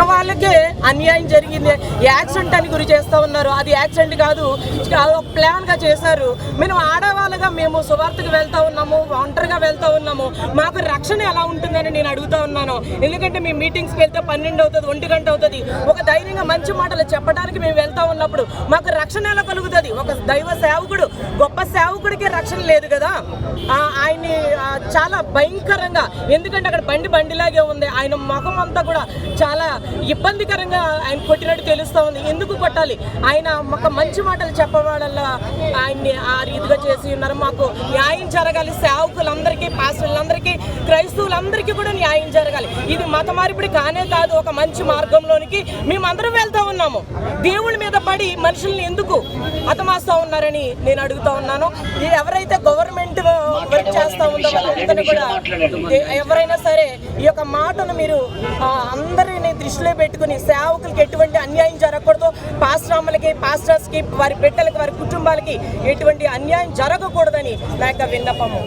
వాళ్ళకే అన్యాయం జరిగింది, యాక్సిడెంట్ అని గురి చేస్తూ ఉన్నారు. అది యాక్సిడెంట్ కాదు, ఒక ప్లాన్గా చేశారు. మేము ఆడవాళ్ళగా మేము సువార్తకు వెళ్తూ ఉన్నాము, ఒంటరిగా వెళ్తూ ఉన్నాము. మాకు రక్షణ ఎలా ఉంటుందని నేను అడుగుతూ ఉన్నాను. ఎందుకంటే మేము మీటింగ్స్కి వెళ్తే 12 అవుతుంది, 1 గంట అవుతుంది. ఒక ధైర్యంగా మంచి మాటలు చెప్పడానికి మేము వెళ్తూ ఉన్నప్పుడు మాకు రక్షణ ఎలా కలుగుతుంది? ఒక దైవ సేవకుడు, గొప్ప సేవకుడికే రక్షణ లేదు కదా. ఆయన్ని చాలా భయంకరంగా, ఎందుకంటే అక్కడ బండిలాగే ఉంది, ఆయన ముఖం అంతా కూడా చాలా ఇబ్బందికరంగా ఆయన కొట్టినట్టు తెలుస్తూ ఉంది. ఎందుకు కొట్టాలి? ఆయన ఒక మంచి మాటలు చెప్పవాళ్ళ ఆయన్ని ఆ రీతిగా చేసి ఉన్నారు. మాకు న్యాయం జరగాలి, సేవకులందరికీ, పాస్టర్లందరికీ, క్రైస్తవులందరికీ కూడా న్యాయం జరగాలి. ఇది మత మార్పిడి కానే కాదు, ఒక మంచి మార్గంలోనికి మేమందరం వెళ్తూ ఉన్నాము. దేవుడి మీద పడి మనుషుల్ని ఎందుకు హతమారుస్తూ ఉన్నారని నేను అడుగుతా ఉన్నాను. ఎవరైతే గవర్నమెంట్ వర్క్ చేస్తూ ఉందో వాళ్ళందరినీ కూడా, ఎవరైనా సరే ఈ యొక్క మాటను మీరు అందరినీ దృష్టిలో పెట్టుకుని, సేవకులకి ఎటువంటి అన్యాయం జరగకూడదు, పాస్టర్లకి, పాస్టర్స్కి, వారి బిడ్డలకి, వారి కుటుంబాలకి ఎటువంటి అన్యాయం జరగకూడదని నా యొక్క విన్నపము.